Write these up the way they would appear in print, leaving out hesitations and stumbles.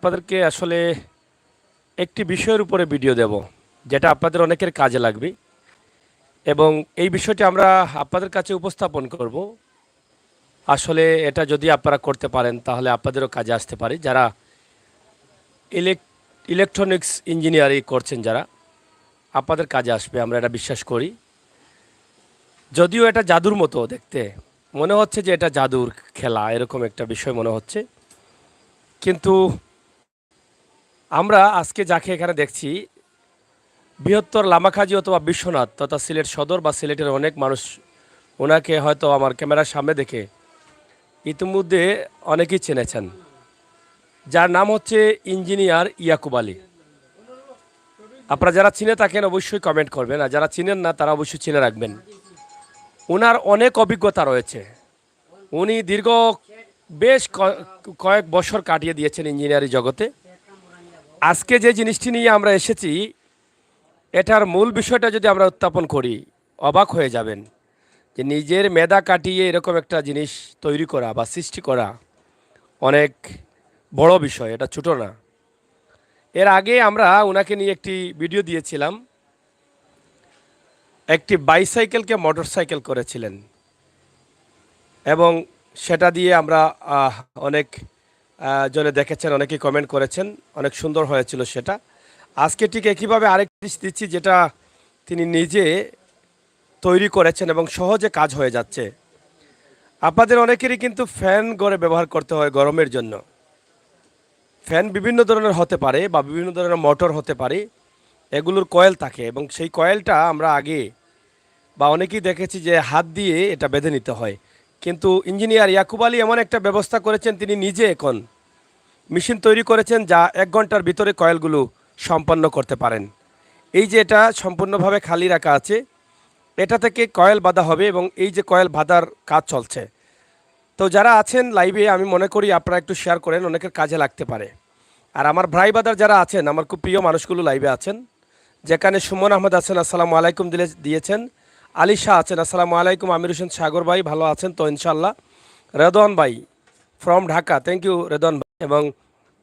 আপনাদেরকে আসলে একটি বিষয়ের উপরে ভিডিও দেব, যেটা আপনাদের অনেকের কাজে লাগবে এবং এই বিষয়টি আমরা আপনাদের কাছে উপস্থাপন করব। আসলে এটা যদি আপনারা করতে পারেন তাহলে আপনাদেরও কাজে আসতে পারে। যারা ইলেকট্রনিক্স ইঞ্জিনিয়ারিং করছেন, যারা আপনাদের কাজে আসবে আমরা এটা বিশ্বাস করি। যদিও এটা জাদুর মতো দেখতে মনে হচ্ছে, যে এটা জাদুর খেলা এরকম একটা বিষয় মনে হচ্ছে, কিন্তু আমরা আজকে যাকে এখানে দেখছি, বৃহত্তর লামাখাজি অথবা বিশ্বনাথ তথা সিলেট সদর বা সিলেটের অনেক মানুষ ওনাকে হয়তো আমার ক্যামেরার সামনে দেখে ইতিমধ্যে অনেকেই চিনেছেন, যার নাম হচ্ছে ইঞ্জিনিয়ার ইয়াকুব আলী। আপনারা যারা চিনে থাকেন অবশ্যই কমেন্ট করবেন, আর যারা চিনেন না তারা অবশ্যই চিনে রাখবেন। ওনার অনেক অভিজ্ঞতা রয়েছে। উনি দীর্ঘ বেশ কয়েক বছর কাটিয়ে দিয়েছেন ইঞ্জিনিয়ারিং জগতে। আজকে যে জিনিসটি নিয়ে আমরা এসেছি, এটার মূল বিষয়টা যদি আমরা উত্থাপন করি অবাক হয়ে যাবেন, যে নিজের মেধা কাটিয়ে এরকম একটা জিনিস তৈরি করা বা সৃষ্টি করা অনেক বড় বিষয়, এটা ছোটো না। এর আগে আমরা ওনাকে নিয়ে একটি ভিডিও দিয়েছিলাম, একটি বাইসাইকেলকে মোটরসাইকেল করেছিলেন এবং সেটা দিয়ে আমরা অনেক জনে দেখেছেন, অনেকেই কমেন্ট করেছেন, অনেক সুন্দর হয়েছিল সেটা। আজকে ঠিক একইভাবে আরেকটি দিচ্ছি, যেটা তিনি নিজে তৈরি করেছেন এবং সহজে কাজ হয়ে যাচ্ছে। আপনাদের অনেকেরই কিন্তু ফ্যান ঘরে ব্যবহার করতে হয় গরমের জন্য। ফ্যান বিভিন্ন ধরনের হতে পারে বা বিভিন্ন ধরনের মোটর হতে পারে, এগুলোর কয়েল থাকে এবং সেই কয়েলটা আমরা আগে বা অনেকেই দেখেছি যে হাত দিয়ে এটা বেঁধে নিতে হয়, কিন্তু ইঞ্জিনিয়ার ইয়াকুব আলী এমন একটা ব্যবস্থা করেছেন, তিনি নিজে এখন মেশিন তৈরি করেছেন যা 1 ঘন্টার ভিতরে কয়েলগুলো সম্পন্ন করতে পারেন। এই যে এটা সম্পূর্ণভাবে খালি রাখা আছে, এটা থেকে কয়েল বাঁধা হবে এবং এই যে কয়েল বাঁধার কাজ চলছে। তো যারা আছেন লাইভে, আমি মনে করি আপনারা একটু শেয়ার করেন, অনেকের কাজে লাগতে পারে। আর আমার ভাই বাদার যারা আছেন, আমার খুব প্রিয় মানুষগুলো লাইভে আছেন, যেখানে সুমন আহমেদ আছেন, আসসালামু আলাইকুম দিয়েছেন। আলী শাহ আছেন, আসসালামু আলাইকুম। আমির হোসেন সাগর ভাই ভালো আছেন তো ইনশাল্লাহ। রেদওয়ান ভাই from Dhaka, thank you Redwan ভাই। এবং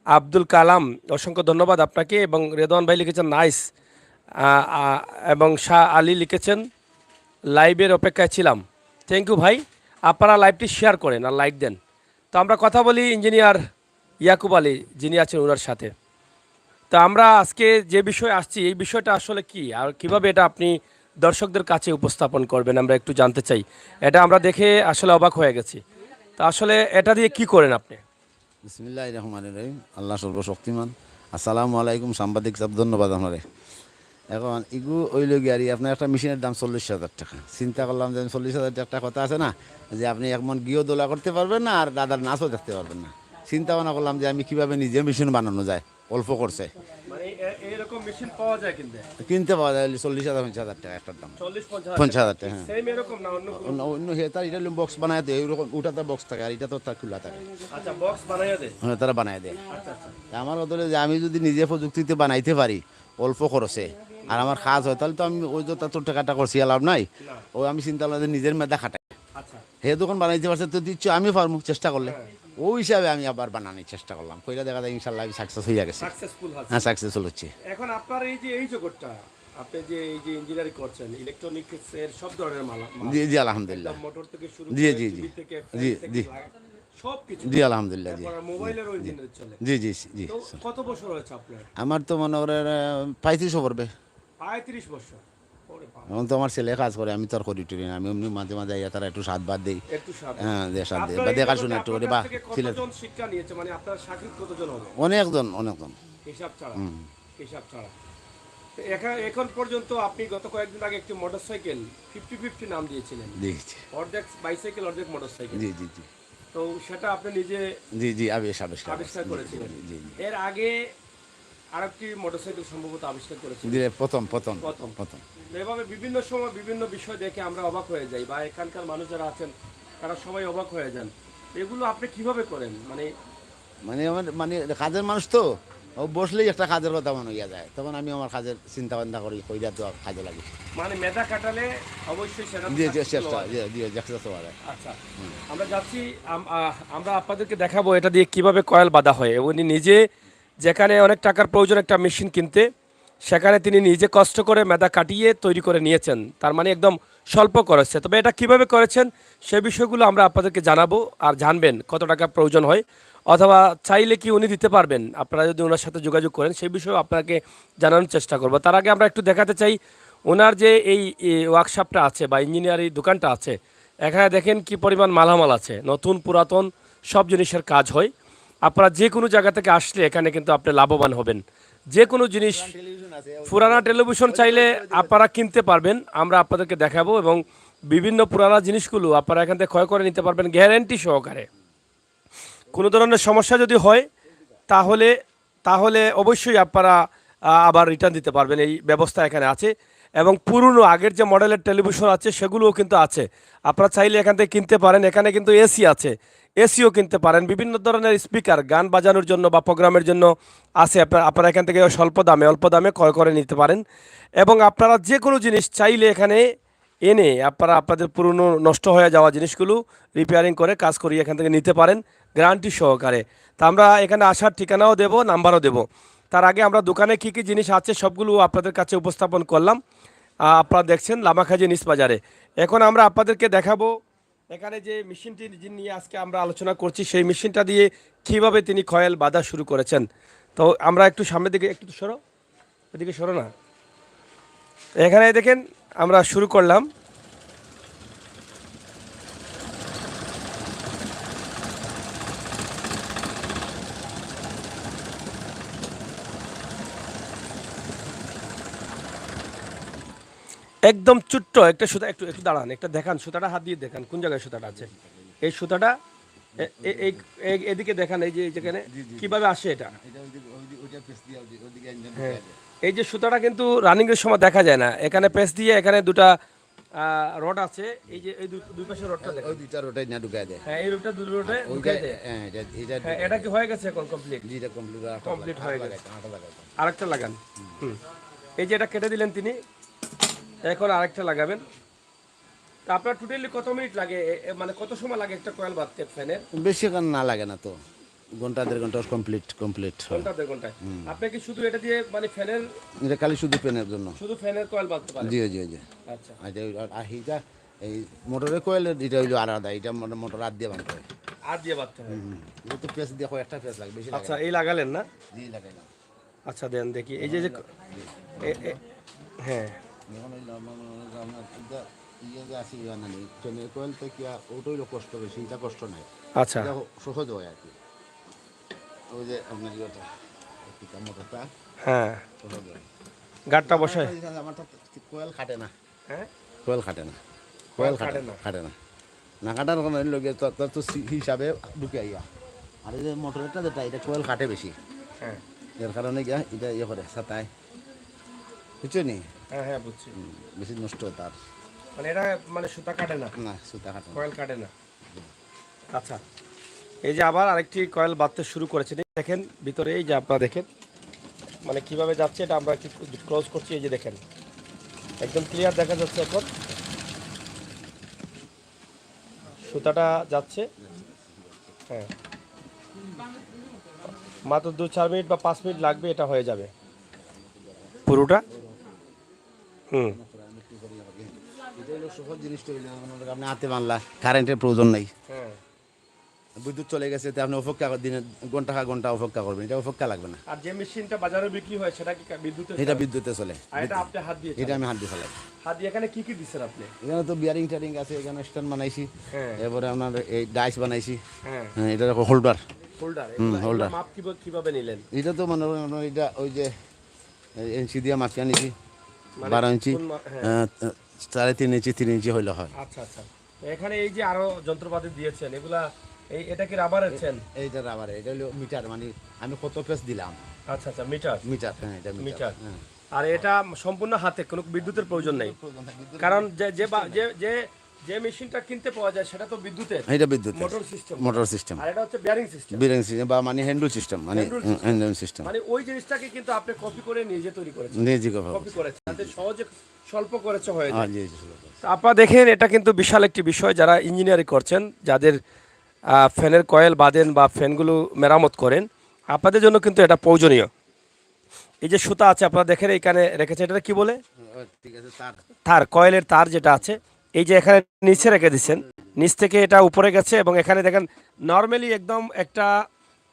আব্দুল কালাম, অসংখ্য ধন্যবাদ আপনাকে। এবং রেদওয়ান ভাই লিখেছেন নাইস, এবং শাহ আলী লিখেছেন লাইভের অপেক্ষায় ছিলাম। থ্যাংক ইউ ভাই। আপনারা লাইভটি শেয়ার করেন আর লাইক দেন। তো আমরা কথা বলি ইঞ্জিনিয়ার ইয়াকুব আলী যিনি আছেন ওনার সাথে। তো আমরা আজকে যে বিষয়ে আসছি, এই বিষয়টা আসলে কি আর কিভাবে এটা আপনি দর্শকদের কাছে উপস্থাপন করবেন আমরা একটু জানতে চাই। এটা আমরা দেখে আসলে অবাক হয়ে গেছি। তো আসলে এটা দিয়ে কি করেন আপনি? বিসমিল্লাহির রহমানির রহিম। আল্লাহ সর্বশক্তিমান। আসসালামু আলাইকুম সাংবাদিক সাহেব, ধন্যবাদ আপনারে। এখন ইগু ওইল গিয়ারি আপনার একটা মেশিনের দাম 40,000 টাকা। চিন্তা করলাম যে 40,000 টাকা কথা আছে না, যে আপনি এক মন গিয়েও দোলা করতে পারবেন না আর দাদার নাচও দেখতে পারবেন না। চিন্তা ভাবনা করলাম যে আমি কিভাবে নিজে মেশিন বানানো যায়, অল্প করছে মানে এরকম মেশিন পাওয়া যায় কিন্তু কিনতে পাওয়া যায় 40,000 50,000 টাকা একটার দাম। 50,000 টাকা, হ্যাঁ। সেম এরকম না অন্য কোনো? অন্য তার এটা বক্স বানায় দেয়, ওইরকম ওটাতে বক্স থাকে আর এটা তো তার খোলা থাকে। আচ্ছা, বক্স বানাইয়া দেয়। হ্যাঁ, তারা বানায় দেয়। আচ্ছা আচ্ছা। আমার বদলে যে আমি যদি নিজে প্রযুক্তিতে বানাইতে পারি অল্প খরচে আর আমার কাজ হয়, তাহলে তো আমি ওই যে তোর টাকাটা করছি লাভ নাই। ওই আমি চিন্তা করলাম যে নিজের মেধা খাটাই, আচ্ছা। হে দোকান বানাইতে পারছে তো দিচ্ছ, আমি পারবো চেষ্টা করলে। ওই হিসাবে আমি আবার বানানোর চেষ্টা করলাম, কইরা দেখা যায় ইনশাল্লাহ আমি সাকসেস হয়ে গেছে। সাকসেসফুল হচ্ছে। হ্যাঁ, সাকসেসফুল হচ্ছে। এখন আপনার এই যে জগৎটা, আপনি যে এই যে ইঞ্জিনিয়ারিং করছেন, ইলেকট্রনিক্স এর সব ধরনের মাল, জি জি আলহামদুলিল্লাহ। মোটর থেকে শুরু জি করে জি জি টিভি থেকে, জি ফ্যান জি থেকে সবকিছু। জি আলহামদুলিল্লাহ। জি তারপর মোবাইলেরও ইঞ্জিনিয়ার চলে। জি জি জি। তো কত বছর হয়েছে আপনার? আমার তো মনে করেন 35 পড়বে। 35 বছর। ওরে বাবা। এখন তো আমার ছেলে কাজ করে, আমি তো আর করি টুরি না। আমি এমনি মাঝে মাঝে ইয়া তারা একটু সাত বাদ দিই। একটু সাথে। হ্যাঁ, সাত দিই আপনার বা এই দেখাশোনা জগতে একটু আপনার করি কাছ বা থেকে ছেলে। কতজন শিক্ষা নিয়েছে, মানে আপনার সাকিব কতজন হবে? অনেকজন অনেকজন। হিসাব ছাড়া? হিসাব ছাড়া। তো এখন পর্যন্ত আপনি গত কয়েকদিন আগে একটি মোটরসাইকেল 50-50 নাম দিয়েছিলেন। জি অর্ধেক বাইসাইকেল অর্ধেক মোটরসাইকেল। জি জি জি তো সেটা আপনি নিজে জি জি আবিষ্কার আবিষ্কার করেছিলেন। জি জি এর আগে আরেকটি মোটরসাইকেল সম্ভবত আবিষ্কার করেছিলেন। জি। প্রথম প্রথম প্রথম। প্রথম। তো এভাবে বিভিন্ন সময় বিভিন্ন বিষয় দেখে আমরা অবাক হয়ে যাই, বা এখানকার মানুষ যারা আছেন তারা সবাই অবাক হয়ে যান। এগুলো আপনি কিভাবে করেন? মানে মানে আমার মানে কাজের মানুষ তো, ও বসলেই একটা কাজের কথা মনে হইয়া যায়, তখন আমি আমার কাজের চিন্তা ভাবনা করি, কইরা তো কাজে লাগে। মানে মেধা খাটালে অবশ্যই সেটা জি জি successful চেষ্টা, হওয়া জি যায়। জি চেষ্টা করা যায়। আচ্ছা, আমরা যাচ্ছি। আমরা আপনাদেরকে দেখাবো এটা দিয়ে কিভাবে কয়েল বাঁধা হয়। উনি নিজে যেখানে অনেক টাকার প্রয়োজন একটা মেশিন কিনতে, সেখানে তিনি নিজে কষ্ট করে মেধা কাটিয়ে তৈরি করে নিয়েছেন। তার মানে একদম স্বল্প করেছে। তবে এটা কিভাবে করেছেন সে বিষয়গুলো আমরা আপনাদেরকে জানাবো, আর জানবেন কত টাকা প্রয়োজন হয়, অথবা চাইলে কি উনি দিতে পারবেন। আপনারা যদি ওনার সাথে যোগাযোগ করেন সেই বিষয়ে আপনাকে জানানোর চেষ্টা করব। তার আগে আমরা একটু দেখাতে চাই ওনার যে এই ওয়ার্কশপটা আছে বা ইঞ্জিনিয়ারিং দোকানটা আছে, এখানে দেখেন কি পরিমাণ মালামাল আছে, নতুন পুরাতন সব জিনিসের কাজ হয়। আপনারা যে কোনো জায়গা থেকে আসলে এখানে কিন্তু আপনি লাভবান হবেন। যে কোনো জিনিস, পুরানা টেলিভিশন চাইলে আপনারা কিনতে পারবেন, আমরা আপনাদেরকে দেখাবো, এবং বিভিন্ন পুরানা জিনিসগুলো আপনারা এখান থেকে ক্রয় করে নিতে পারবেন গ্যারান্টি সহকারে। কোনো ধরনের সমস্যা যদি হয় তাহলে তাহলে অবশ্যই আপনারা আবার রিটার্ন দিতে পারবেন, এই ব্যবস্থা এখানে আছে। এবং পুরনো আগের যে মডেলের টেলিভিশন আছে সেগুলোও কিন্তু আছে, আপনারা চাইলে এখান থেকে কিনতে পারেন। এখানে কিন্তু এসি আছে, এসিও কিনতে পারেন। বিভিন্ন ধরনের স্পিকার গান বাজানোর জন্য বা প্রোগ্রামের জন্য আছে, আপনারা এখান থেকে অল্প দামে ক্রয় করে নিতে পারেন। এবং আপনারা যে কোনো জিনিস চাইলে এখানে এনে আপনারা আপনাদের পুরনো নষ্ট হয়ে যাওয়া জিনিসগুলো রিপেয়ারিং করে কাজ করিয়ে এখান থেকে নিতে পারেন গ্যারান্টি সহকারে। তা আমরা এখানে আসার ঠিকানাও দেব, নাম্বারও দেব। তার আগে আমরা দোকানে কী কী জিনিস আছে সবগুলো আপনাদের কাছে উপস্থাপন করলাম। আপনারা দেখছেন লামাখাজি নিস বাজারে। এখন আমরা আপনাদেরকে দেখাবো এখানে যে মেশিনটি নিয়ে আজকে আমরা আলোচনা করছি, সেই মেশিনটা দিয়ে কীভাবে তিনি কয়েল বাঁধা শুরু করেছেন। তো আমরা একটু সামনের দিকে, একটু সরো, এদিকে সরো না। এখানে দেখেন আমরা শুরু করলাম। একদম ছোট্ট একটা সুতা, একটু একটু দাঁড়ান, একটা দেখান সুতাটা, হাত দিয়ে দেখান কোন জায়গায় সুতাটা আছে। এই সুতাটা এদিকে দেখান, এই যে যেখানে কিভাবে আসে এটা। হ্যাঁ, এই যে সুতাটা কিন্তু রানিং এর সময় দেখা যায় না, এখানে পেস দিয়ে এখানে দুটা রড আছে, এই যে এই দুই পাশে রডটা দেখেন, ওই দুইটা রোটাই না ঢুকায় দেয়। হ্যাঁ এই রডটা দুই রডে ঢুকাই দেয়। হ্যাঁ, এটা কি হয়ে গেছে এখন কমপ্লিট? এটা কমপ্লিট কমপ্লিট হয়ে গেছে। আরেকটা লাগান। এই যে এটা কেটে দিলেন তিনি, এখন আরেকটা লাগাবেন। তা আপনার টোটালি কত মিনিট লাগে, মানে কত সময় লাগে একটা কয়েল বাঁধতে ফ্যানের? বেশি কান না লাগে না তো, ঘন্টা দেড় ঘন্টা কমপ্লিট ঘন্টা দেড় ঘন্টায়। আপনি কি শুধু এটা দিয়ে মানে ফ্যানের, এটা খালি শুধু পেনের জন্য, শুধু ফ্যানের কয়েল বাঁধতে পারেন? জি জি জি। আচ্ছা, আর এইটা এই মোটরের কয়েল, এটা হইলো আলাদা, এটা মোটর হাত দিয়ে বানতে হয়, আর দিয়ে বাঁধতে হয়। এটা তো পেঁচ দিয়ে একটা পেঁচ লাগে, বেশি লাগে আচ্ছা, এই লাগালেন না? জি লাগাই না। আচ্ছা দেন দেখি, এই যে হ্যাঁ এখন হইলো আপনার এটা ইয়ে যে আছে জানানি পেনের কয়েল তো কি ওটা হইলো কষ্ট বেশি, এটা কষ্ট নাই, আচ্ছা এটা সহজ হয় আর কি। ওই যে আপনার ইয়েটা মোটরটা হ্যাঁ, সহজ হয়। গাঁটটা বসায়। আমার তো কোয়েল খাটে না, হ্যাঁ, কোয়েল খাটে না, খাটে না, না কাটার কোনো লোকে তো হিসাবে ঢুকে আইয়া। আর এই যে মোটরেরটা যেটা এটা কোয়েল খাটে বেশি, হ্যাঁ এর কারণে গিয়া এটা ইয়ে করে সাতায়, বুঝছো নি? হ্যাঁ হ্যাঁ বুঝছি। বেশি নষ্ট তার, মানে এটা মানে সুতা কাটে না, না সুতা খাটে না। কয়েল কাটে না। আচ্ছা, এই যে আবার আরেকটি কয়েল বাঁধতে শুরু করেছেন, দেখেন ভিতরে, এই যে আপনারা দেখেন মানে কিভাবে যাচ্ছে, এটা আমরা একটু ক্লোজ করছি। এই যে দেখেন একদম ক্লিয়ার দেখা যাচ্ছে, এখন সুতাটা যাচ্ছে। হ্যাঁ, মাত্র 2-4 মিনিট বা 5 মিনিট লাগবে, এটা হয়ে যাবে পুরোটা। এটা হলো সহজ জিনিসটা হইলো আপনি হাতে বানলা, কারেন্টের প্রয়োজন নাই, হ্যাঁ, বিদ্যুৎ চলে গেছে তো আপনি অপেক্ষা দিনে ঘন্টা অপেক্ষা করবেন, এটা অপেক্ষা লাগবে না। আর যে মেশিনটা বাজারে বিক্রি হয় সেটা কি বিদ্যুতে? এটা বিদ্যুতে চলে, আর এটা আপনি হাত দিয়ে এটা আমি হাত দিয়ে চালাই। হাত দিয়ে এখানে কি কি দিচ্ছেন আপনি? এখানে তো বিয়ারিং টারিং আছে, এখানে স্ট্যান্ড বানাইছি, হ্যাঁ, এরপরে আপনার এই ডাইস বানাইছি, হ্যাঁ হ্যাঁ এটা হোল্ডার, হোল্ডার। হোল্ডার। মাপ কিভাবে নিলেন? এটা তো মানে এটা ওই যে ইঞ্চি দিয়ে মাপি আনিছি, মানে 12 ইঞ্চি, কোন হ্যাঁ। 3.5 ইঞ্চি 3 ইঞ্চি হইলে হয়। আচ্ছা আচ্ছা, তো এখানে এই যে আরো যন্ত্রপাতি দিয়েছেন, এগুলা এটা কি রাবারের চেন? এইটা আবার এটা হলো মিটার, মানে আমি কত পেস দিলাম। আচ্ছা আচ্ছা, মিটার। মিটার, হ্যাঁ এটা মিটার। মিটার, হ্যাঁ। আর এটা সম্পূর্ণ হাতে, কোনো বিদ্যুতের প্রয়োজন নেই, কারণ যে যে যে যে যে মেশিনটা কিনতে পাওয়া যায় সেটা তো বিদ্যুতের, এটা বিদ্যুৎ মোটর সিস্টেম। মোটর সিস্টেম, আর এটা হচ্ছে বিয়ারিং সিস্টেম, বিয়ারিং সিস্টেম বা মানে হ্যান্ডেল সিস্টেম, মানে হ্যান্ডেল সিস্টেম, মানে ওই জিনিসটাকে কিন্তু আপনি কপি করে নিজে তৈরি করেছেন, নিজে কপি করেছেন, যাতে সহজে স্বল্প করেছে হয়ে যায়। হ্যাঁ জি জি। তো আপনারা দেখেন এটা কিন্তু বিশাল একটি বিষয়, যারা ইঞ্জিনিয়ারিং করছেন, যাদের ফ্যানের কয়েল বাঁধেন বা ফ্যানগুলো মেরামত করেন, আপনাদের জন্য কিন্তু এটা প্রয়োজনীয়। এই যে সুতা আছে আপনারা দেখেন এখানে রেখেছে, এটা কি বলে? ঠিক আছে তার তার, কয়েলের তার যেটা আছে, এই যে এখানে নিচে রেখে দিচ্ছেন, নিচ থেকে এটা উপরে গেছে এবং এখানে দেখেন নর্মালি একদম একটা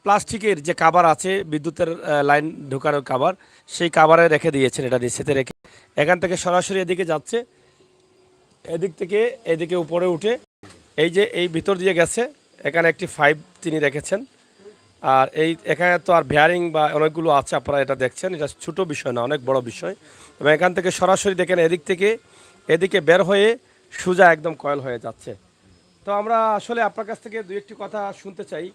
প্লাস্টিকের যে কাভার আছে বিদ্যুতের লাইন ঢোকানোর কাভার, সেই কাভারে রেখে দিয়েছেন, এটা নিচেতে রেখে এখান থেকে সরাসরি এদিকে যাচ্ছে, এদিক থেকে এদিকে উপরে উঠে এই যে এই ভিতর দিয়ে গেছে, এখানে একটি 5 তিনি রেখেছেন। আর এই এখানে তো আর বেয়ারিং বা অনেকগুলো আছে, আপনারা এটা দেখছেন, এটা ছোট বিষয় না, অনেক বড় বিষয়। এবং এখান থেকে সরাসরি দেখেন এদিক থেকে এদিকে বের হয়ে সোজা একদম কয়েল হয়ে যাচ্ছে। তো আমরা আসলে আপনার কাছ থেকে দুই একটি কথা শুনতে চাই।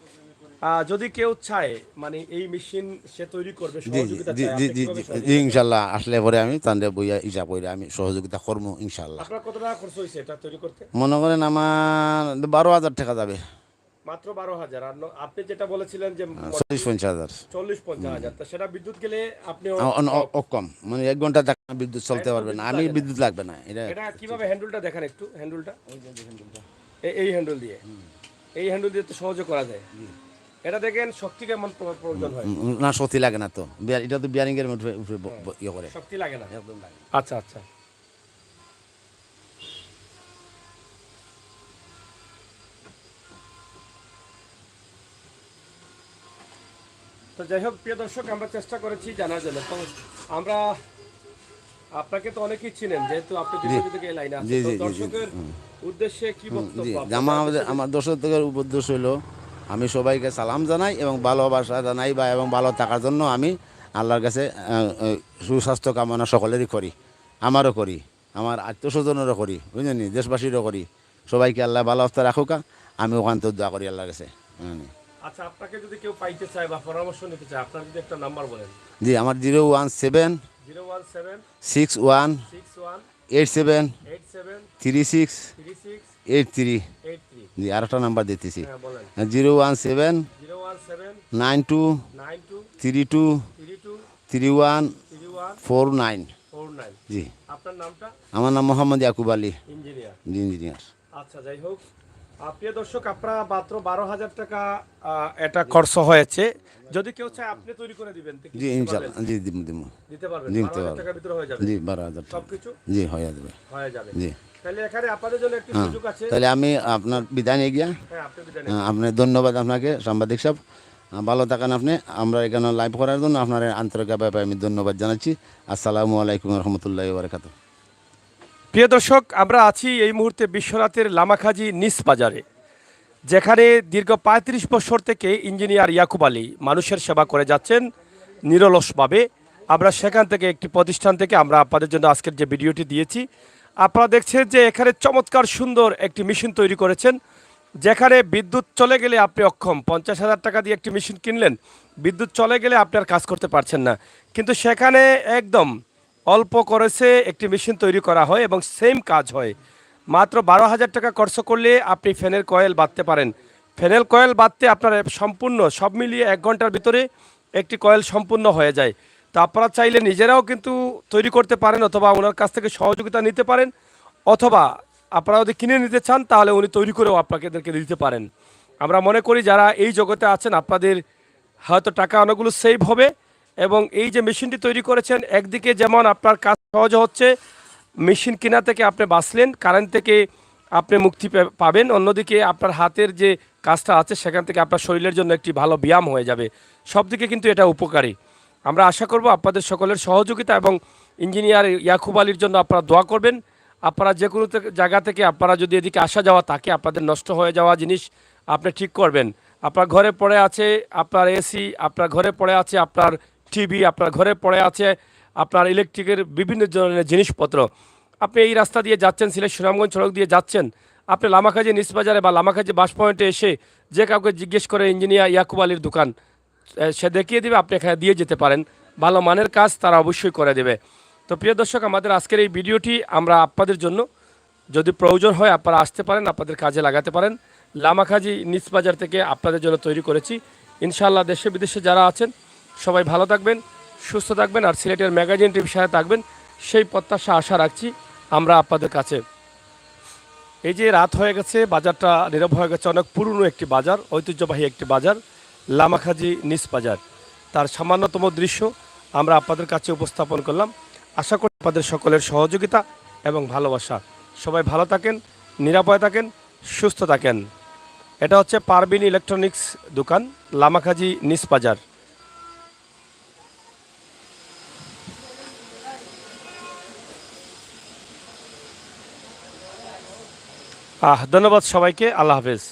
যদি কেউ চায় মানে এই মেশিন সে তৈরি করবে, জি জি সহযোগিতা জি চায়, জি আপনি জি কিভাবে জি, সহযোগিতা জি করবেন? ইনশাল্লাহ আসলে পরে আমি তান্ডে বইয়া ইজা করে আমি সহযোগিতা করবো ইনশাল্লাহ। আপনার কত টাকা খরচ হয়েছে এটা তৈরি করতে? মনে করেন আমার 12,000 টাকা যাবে। মাত্র 12,000। আর আপনি যেটা বলেছিলেন যে 40-50 হাজার। 40-50,000, তা সেটা বিদ্যুৎ গেলে আপনি কম মানে 1 ঘন্টা টাকা বিদ্যুৎ চলতে একদম পারবে না, বিদ্যুৎ আমি লাগে না। বিদ্যুৎ লাগবে না এটা। এটা কিভাবে হ্যান্ডেলটা দেখেন একটু, হ্যান্ডেলটা এই হ্যান্ডেল দিয়ে, এই হ্যান্ডেল দিয়ে তো সহজে করা যায়। এটা দেখেন শক্তি কেমন প্রয়োজন হয়? না সত্যি লাগে না তো, এটা তো বিয়ারিং এর মধ্যে উপরে ইয়ে করে শক্তি লাগে না। একদম লাগে। আচ্ছা আচ্ছা। তো যাই হোক প্রিয় দর্শক, আমরা চেষ্টা করেছি জানার জন্য। তো আমরা আপনাকে তো অনেকেই চিনেন, যেহেতু আপনি দীর্ঘদিন থেকে এই লাইনে জি আছেন, তো জি জি জি দর্শকের উদ্দেশ্যে কি জি বক্তব্য আপনার? আমার দর্শকদের উদ্দেশ্য হলো আমি সবাইকে সালাম জানাই এবং ভালোবাসা জানাই বা এবং ভালো থাকার জন্য আমি আল্লাহর কাছে সুস্বাস্থ্য কামনা সকলেরই করি, আমারও করি, আমার আত্মীয়স্বজনেরও করি, বুঝলেন, দেশবাসীরও করি। সবাইকে আল্লাহ ভালো অবস্থা রাখুক, আমি ওখান থেকে দোয়া করি আল্লাহর কাছে। আচ্ছা, আপনাকে যদি কেউ পাইতে চায় বা পরামর্শ নিতে চায়, আপনার যদি একটা নাম্বার বলেন। জি আমার 017 017 61 61 87 87 36 36 83। 83। জি আর একটা নাম্বার দিতেছি, হ্যাঁ বলেন। 017 017 92 92 32 32 31 31 49। 49। জি আপনার নামটা? আমার নাম মোহাম্মদ ইয়াকুব আলী, ইঞ্জিনিয়ার। জি ইঞ্জিনিয়ার। আচ্ছা, যাই হোক, প্রিয় দর্শক, আপনারা মাত্র 12,000 টাকা এটা খরচ হয়েছে। যদি কেউ চায় আপনি তৈরি করে দিবেন তো কি জি দিতে ইনশাল্লাহ, পারবেন? জি দিব দিব। দিতে পারবেন? জি, দিতে 12,000 পারবো। টাকার ভিতরে হয়ে যাবে জি 12,000 টাকা। সবকিছু জি হয়ে যাবে। হয়ে যাবে। জি তাহলে এখানে আপনাদের জন্য একটি হ্যাঁ, সুযোগ আছে। তাহলে আমি আপনার বিদায় নিয়ে গিয়া হ্যাঁ, আপনি বিদায় নেন। আপনার ধন্যবাদ আপনাকে সাংবাদিক সাহেব, ভালো থাকেন আপনি। আমরা এখানে লাইভ করার জন্য আপনার আন্তরিকভাবে আমি ধন্যবাদ জানাচ্ছি। আসসালামু আলাইকুম রহমতুল্লাহি বারাকাতুহু। প্রিয় দর্শক, আমরা আছি এই মুহূর্তে বিশ্বনাথের লামাখাজি নিস বাজারে, যেখানে দীর্ঘ 35 বছর থেকে ইঞ্জিনিয়ার ইয়াকুব আলী মানুষের সেবা করে যাচ্ছেন নিরলসভাবে। আমরা সেখান থেকে একটি প্রতিষ্ঠান থেকে আমরা আপনাদের জন্য আজকের যে ভিডিওটি দিয়েছি, আপনারা দেখছেন যে এখানে চমৎকার সুন্দর একটি মেশিন তৈরি করেছেন, যেখানে বিদ্যুৎ চলে গেলে আপনি অক্ষম। 50,000 টাকা দিয়ে একটি মেশিন কিনলেন, বিদ্যুৎ চলে গেলে আপনি আর কাজ করতে পারছেন না, কিন্তু সেখানে একদম অল্প খরচে একটি মেশিন তৈরি করা হয় এবং সেম কাজ হয়। মাত্র 12,000 টাকা খরচ করলে আপনি ফ্যানের কয়েল বাঁধতে পারেন। ফ্যানের কয়েল বাঁধতে আপনার সম্পূর্ণ সব মিলিয়ে 1 ঘন্টার ভিতরে একটি কয়েল সম্পূর্ণ হয়ে যায়। তো আপনারা চাইলে নিজেরাও কিন্তু তৈরি করতে পারেন, অথবা ওনার কাছ থেকে সহযোগিতা নিতে পারেন, অথবা আপনারা যদি কিনে নিতে চান তাহলে উনি তৈরি করেও আপনাদেরকে দিতে পারেন। আমরা মনে করি যারা এই জগতে আছেন আপনাদের হয়তো টাকা অনেকগুলো সেভ হবে, এবং এই যে মেশিনটি তৈরি করেছেন একদিকে যেমন আপনার কাজ সহজ হচ্ছে, মেশিন কেনা থেকে আপনি বাঁচলেন, কারেন্ট থেকে আপনি মুক্তি পাবেন, অন্যদিকে আপনার হাতের যে কাজটা আছে সেখান থেকে আপনার শরীরের জন্য একটি ভালো ব্যায়াম হয়ে যাবে। সব দিকে কিন্তু এটা উপকারী। আমরা আশা করব আপনাদের সকলের সহযোগিতা এবং ইঞ্জিনিয়ার ইয়াকুব আলীর জন্য আপনারা দোয়া করবেন। আপনারা যে কোনো জায়গা থেকে আপনারা যদি এদিকে আসা যাওয়া থাকে, আপনাদের নষ্ট হয়ে যাওয়া জিনিস আপনি ঠিক করবেন। আপনার ঘরে পড়ে আছে আপনার এসি, আপনার ঘরে পড়ে আছে আপনার টিভি, আপনার ঘরে পড়ে আছে আপনার ইলেকট্রিকের বিভিন্ন ধরনের জিনিসপত্র। আপনি এই রাস্তা দিয়ে যাচ্ছেন, সিলেট সুনামগঞ্জ সড়ক দিয়ে যাচ্ছেন, আপনি লামাখাজি নিস বাজারে বা লামাখাজি বাস পয়েন্টে এসে যে কাউকে জিজ্ঞেস করে ইঞ্জিনিয়ার ইয়াকুব আলীর দোকান, সে দেখিয়ে দেবে, আপনি এখানে দিয়ে যেতে পারেন। ভালো মানের কাজ তারা অবশ্যই করে দেবে। তো প্রিয় দর্শক, আমাদের আজকের এই ভিডিওটি আমরা আপনাদের জন্য, যদি প্রয়োজন হয় আপনারা আসতে পারেন, আপনাদের কাজে লাগাতে পারেন। লামাখাজি নিস বাজার থেকে আপনাদের জন্য তৈরি করেছি। ইনশাআল্লাহ দেশে বিদেশে যারা আছেন সবাই ভালো থাকবেন, সুস্থ থাকবেন, আর সিলেটের ম্যাগাজিন টিভির সাথে থাকবেন, সেই প্রত্যাশা আশা রাখছি আমরা আপনাদের কাছে। এই যে রাত হয়ে গেছে, বাজারটা নীরব হয়ে গেছে, অনেক পুরনো একটি বাজার, ঐতিহ্যবাহী একটি বাজার লামাখাজি নিস বাজার, তার সামান্যতম দৃশ্য আমরা আপনাদের কাছে উপস্থাপন করলাম। আশা করি আপনাদের সকলের সহযোগিতা এবং ভালোবাসা। সবাই ভালো থাকেন, নিরাপদে থাকেন, সুস্থ থাকেন। এটা হচ্ছে পারবিন ইলেকট্রনিক্স দোকান, লামাখাজি নিস বাজার। ধন্যবাদ সবাইকে। আল্লাহ হাফেজ।